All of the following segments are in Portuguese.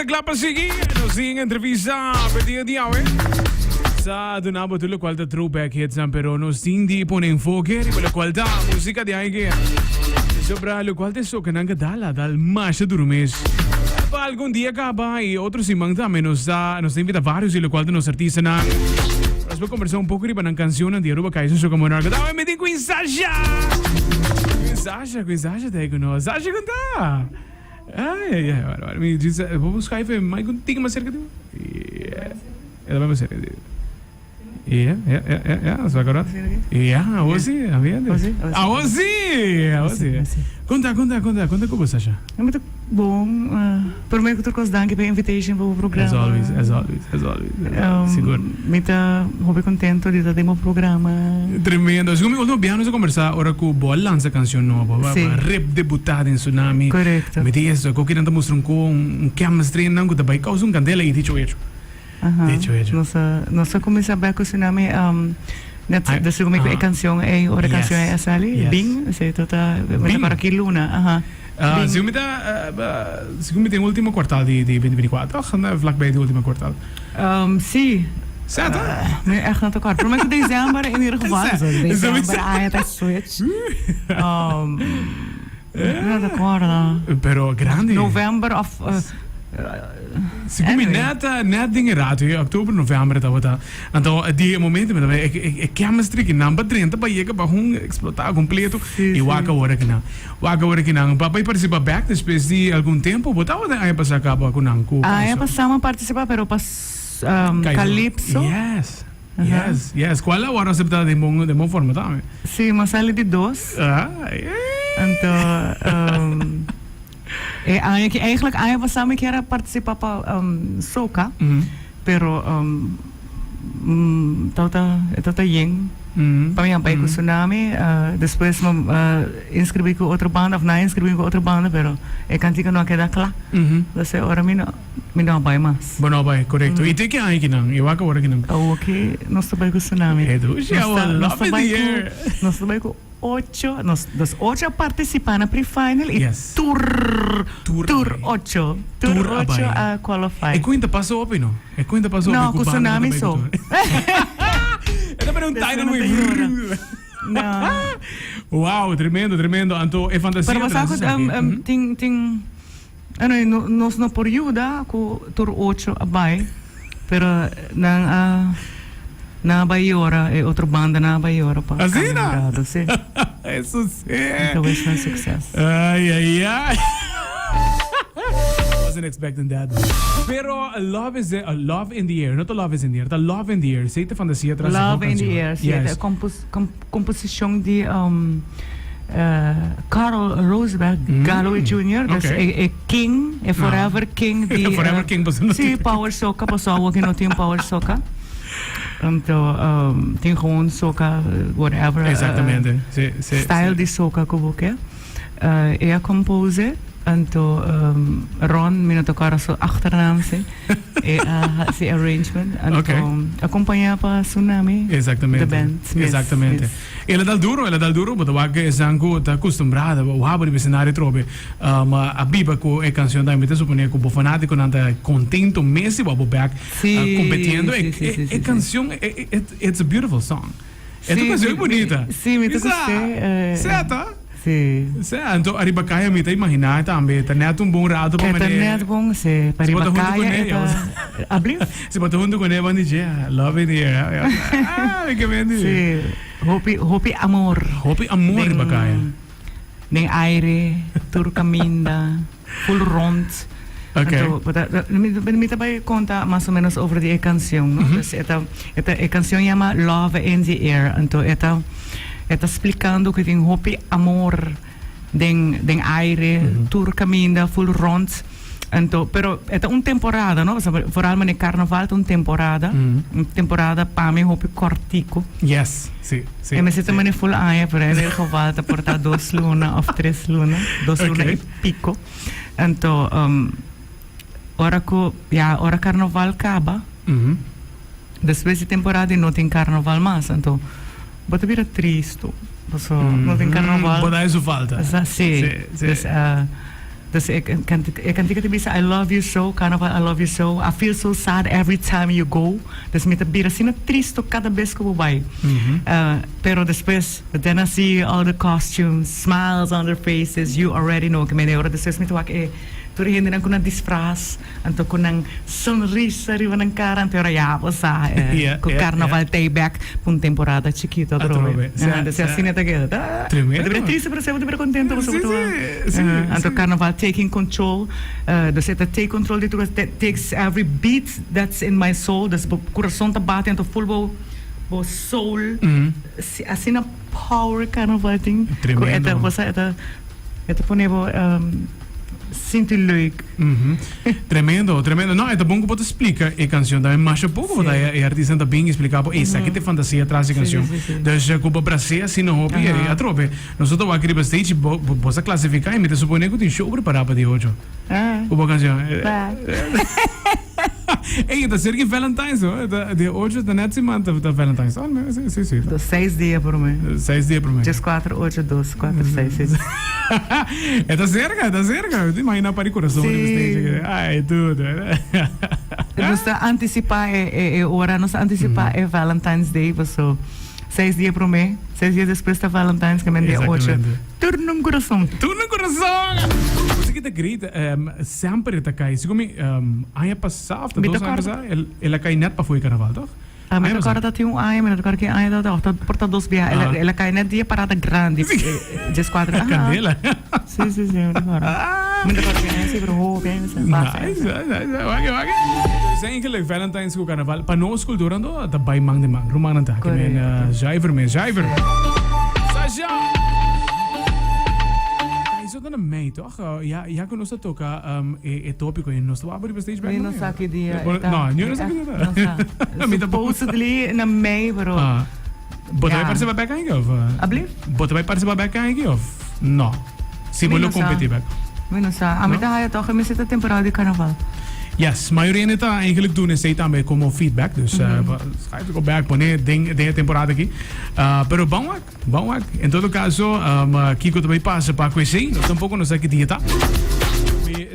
sa klapa sige. Ano sing entrevista pwede di awe. Sa dunabo tulo kwalta throwback hits ang pero no sing di po ng enfoque ri pala kwalta musika di ay kaya. Sobra lo kwalta so kanang gadala dal masha durumes. Pa algún día acaba y otros simang también nos invita varios y lo cual nos artistas na nos va a conversar un poco riba ng canción ng Diaruba Kaiso so como na gadaw me din Queen Sasha. Queen Sasha tayo no. Sasha kanta. Ay, me dice, vou buscar aí mais um tigre mais cerca de. Ela vai mais cerca de. Só agora. Hoje, a vida. Hoje. Conta como Sasha. É muito bom. Primeiro que eu danke pela invitation para o programa. As always. Seguro. Me tá muito contento de estar no programa. Tremendo. Segundo me olvidamos de conversar ahora com boa lança canção nova, rap debutada em Tsunami. Correto. Me diz isso, que eu queria mostrar chemistry não que também causa candela e dicho isso. Nossa começa bem com Tsunami. Net de segundo canção é outra canção é essa ali. Bing, sei tota, me para aqui Luna. Segundo tem o último quartal de 2024, vlakbij de último quartal. Sim. Certo? Nee, echt niet te kort. Maar december in ieder geval. December, het switch. Niet te kort. Pero grande. November of... Segundo net dingen raad, oktober, november, dat wat. Então, die momenten met ik chemistry que não badrenta para ir para explotar completo e waka hora que não. Papai participa back depois de algum tempo, botava aí passar capa com não. Aí passamos a participar, pero pas Calypso. Yes. Qual é a hora você está de bom forma também? Sim, mas sale de 2. Então, eigenlijk Aya samen queria participar para soca, pero tauta yeng. Para mim para Tsunami, depois inscrevi com outra banda, ou não inscrevi com outra banda, pero é cantiga não queda claro. Então agora me não vai mais. Não vai, correto. E tem que aí que não, eu acho que não. Ok, nós estamos com Tsunami. Nós estamos com 8 participam na pre-final e Tour 8 a qualify. E quinta passou op, não? Não, com Tsunami só. Era para title win. Wow, tremendo. Então, é fantasia. Pero masakot ting nós no período com Tour 8 abay, pero na Bayora e outra banda na Bayora pa. Azina. Isso sim. Então é um sucesso. Ai. Wasn't expecting that. Pero love in the air, not love is in the air. The love in the air. Sei te fantasia tras Love in the air. Yes. Composição de Carl Roseberg Galloway Jr. Dat is King, Forever King. Forever King. Sim, Power Soca, pessoal que não tem Power Soca. Então, tem gewoon soca, whatever. Exatamente. Style de soca que eu quero. É a compose. Então, Ron, me tocar a sua achternaam, é a arrangement. Então, acompanhar para Tsunami. Exatamente. The band. Exatamente. Ela dá duro, mas o que é zango está acostumbrada, o habo de cenário trobe, mas a biba com a canção da imita suponia que o fanático não está contento mesmo o back competindo. A canção, it's a beautiful song. É uma canção bonita. Sim, me gostei. Certo? Sim. Então, a Ribacaya me está imaginando também, está neto bom rato para maneira. Está neto bom, sim. Para Ribacaya, abrir? Se botar junto com ele, vai dizer, love in the air. Que bem dizer. Sim. Hopi amor. Ribacaya. Nem aire, turcaminda, full rond. Okay. Me também conta mais ou menos over die canção, não? Então, a canção chama Love in the Air. Então, está explicando que tem hopi amor, den aire, turcaminda, full rond. Então, pero é temporada, não? Vooral no carnaval é temporada. Temporada para mim hopi cortico. Yes, sim. E me siento mane full aia, pero in ieder geval está portar 2 luna of 3 luna, 2 luna e pico. Então, ora carnaval acaba. Depois de temporada não tem carnaval mais, então bota vira triste. Não tem carnaval. Bota isso falta. Sim. Dus ik kan tegen mensen, I love you so, Carnaval, I love you so. I feel so sad every time you go. Dus met de birasina triste cada vez que eu vai. Pero después, then I see all the costumes, smiles on their faces. You already know que me hora después me toca tu hindi nang kunang disfraz, anto kunang sonrisa riba ng cara, anto ya sa con Carnaval payback pun temporada chiquito trove. Entonces así neta queda. Tremendo. Debería triste pero se debería contento con su anto Carnaval taking control. Dus het take control dit takes every beat that's in my soul. Dus corazón te bate anto full bo soul. Así na power Carnaval thing. Tremendo. Ito ponevo sinto leuk. Tremendo. No, é bom que você explica a canção também mais pouco, porque a artista também explica, essa aqui tem fantasia atrás da canção. Então, como para ser assim no hobby, a trope. Nós só vamos aqui para stage, você classificar e me supõe que tem show preparado para de hoje. Uma canção. Ei, tá certo que Valentine's, de hoje tá net semana da Valentine's. Oh, sim. 6 dias por mim. 6 dias por mim. 4, 8, 12, 4, 6, 6. Tá cerca. Imagina para o coração de stage. Ai, tudo. Nós antecipar hora, nós antecipar Valentine's Day, so 6 dias por mim. 6 dias depois da Valentine's, que é dia 8. Turno no coração. Você que tá grita, sempre tá cai. Segundo me, ano passado, 2 anos passado, ela cai net para foi carnaval, toch? Mas agora tá tem ano, mas agora que ano tá porta 2 dias. Ela cai net dia parada grande, 14. Candela. Sim, agora. Mas agora que é sempre hoop, Nice. Is eigenlijk Valentine's ko carnaval. Pa no school durando, da bay mang de mang. Romanan ta. Kemen Jiver. Sasha. Isso tá na mei, toch? Ja que nós toca é tópico e nós vamos abrir stage back. Não sabe que dia. Não sabe que dia. Me supposedly na mei, pero Bota vai participar back ainda of? Abli? Bota vai participar back ainda of? No. Si mo lo competir back. Não sabe. A mim tá toch, a mim se tá temporada de carnaval. Yes, maioria neta eigenlijk doen is também como feedback, dus ga ik ook back poner de temporada aqui. Pero bom. Em todo caso, Kiko também passa para conhecer, nós tampouco não sei que dia tá.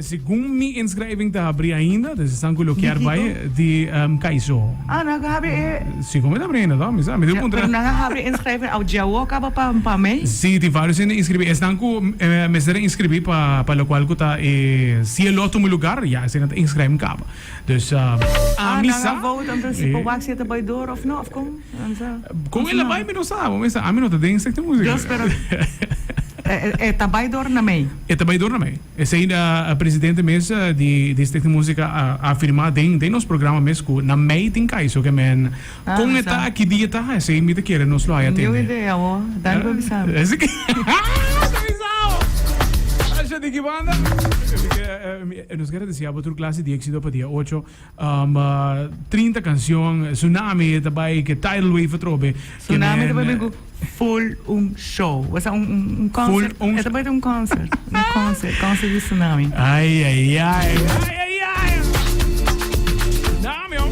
Segundo minha inscreving tá abrir ainda, dus estão colocar vai de Kaiso. Nagabi Segundo tá abrindo, tá? Mas me deu contra. Pero nagabi inscreving ao Jawo acaba para mim? Sim, tem vários inscrever. Estão com me serem inscrever para o qual que tá se é outro lugar, já se não inscreve caba. Dus missa. Vote então se por wax zitten bij door of não, of como? Com ele vai me não sabe, mas a mim não tá dentro secta música. Deus pero tá bij door na mei. Tá bij door na mei. Esse aí a presidente mesa de secta música afirma tem nos programa mesmo na mei tem caiso que men com eta aqui dia tá, esse aí me te quer nos lo aí atende. New ideia, ó. Dá para avisar. Esse que acha de que banda? Nos quer dizer, outra classe de éxito para dia 8, 30 canções, Tsunami também, que Tidal Wave trobe. Tsunami também com full show. Was concert. É também um concert. Concert de Tsunami. Ai. Não, meu.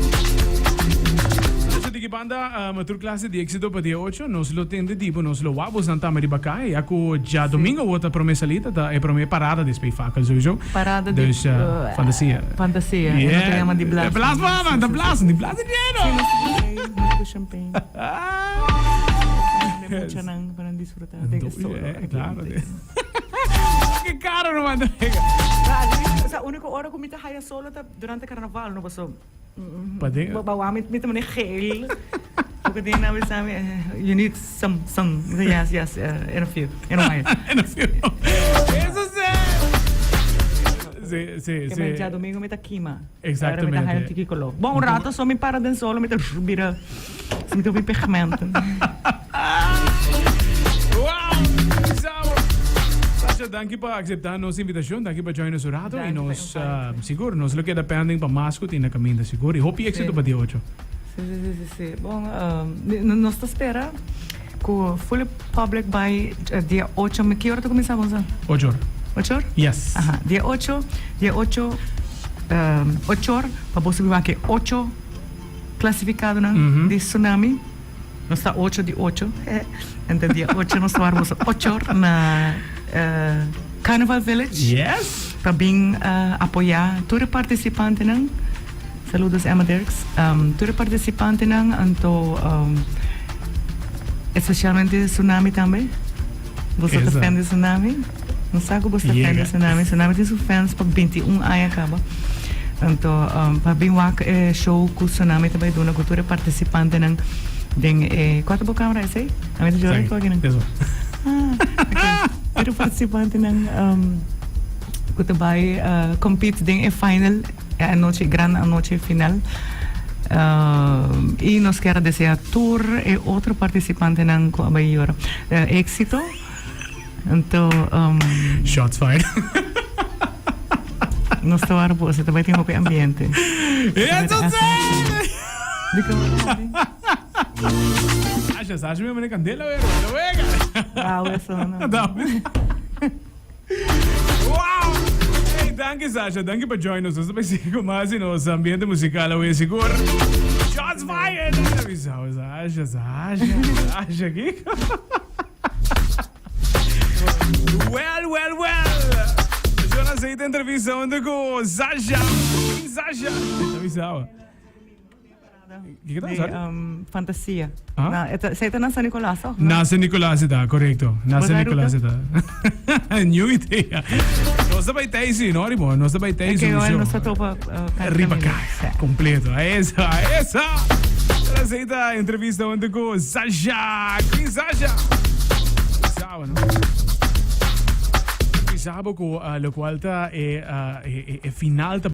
Que banda outra classe de éxito para dia 8, nós lo tende tipo, nós lo vamos Santa Maria Bacai, ako já domingo outra promessa ali, tá é promessa parada de espetáculo, sowieso. Parada de fantasia. Yeah. De blas dinheiro. Muito champanhe. Mucha nang para disfrutar de solo. Claro. Que caro não manda. Sa única hora que me tá haya solo durante carnaval, não passou. Pode. Bawamit met meneer geel. Ook het ding nou is samen. You need some. Yes. In a few. In a few. Eso sí. Que já domingo me tá quima. Exatamente. Era me tá tikikolo. Bom rato só me para den solo me tá vira. Se me tô bem pigmento. Dank por aceitar nossa invitação, dank por join nos rato e nós seguro nós lo que dependem para mascot e na caminho seguro e hope éxito para dia 8. Sim. Bom, nós tá espera com full public by dia 8, me que hora tu começamos? 8 horas. 8 horas? Yes. Dia 8 horas, para você ver que 8 classificado de Tsunami. Nós está 8 de 8. Então dia 8 nós vamos 8 horas na Carnival Village. Yes. Pabing apoyar todos participantes ng saludos Emma Dirks. Todos participantes ng anto especialmente tsunami também. Você tá fan de tsunami? Não sabe você tá fan de tsunami? Tsunami tem seus fans pag 21 ay acaba. Anto pabing wak show ku tsunami também do na cultura participante ng ding quatro bo camera esse? A mim juro ko ganun. Okay. Todos participantes ng kutabay compete ding final anoche gran anoche final. Y nos quiero desear tour y otro participante ng Kuabayor éxito. Entonces, Shots fired. nos tawar po sa tabay tingo kay ambiente. Eso sí! Di ka Sasha, me pone candela, pero no venga. wow, eso no. Wow! Hey, danke Sasha, danke por join us. Sabay sigo mas sa ambiente musical away siguro. Shots fired! Sasha, Kiko. Well. Yo na sa ita entrevista onde ko Sasha. Avisaba. ¿Qué tal, Sara? Fantasia. Ah? Sa ito nasa Nicolas. Nasa Nicolas ita, correcto. Nasa Bazaar Nicolas ita. New idea. No sabay tayo si Norimo, no sabay tayo si Okay, no sa to pa. Arriba ka, completo. Esa. Para sa ita entrevista onde ko Sasha. Queen Sasha. Pisaba, no? Pisaba ko, lo cual ta final ta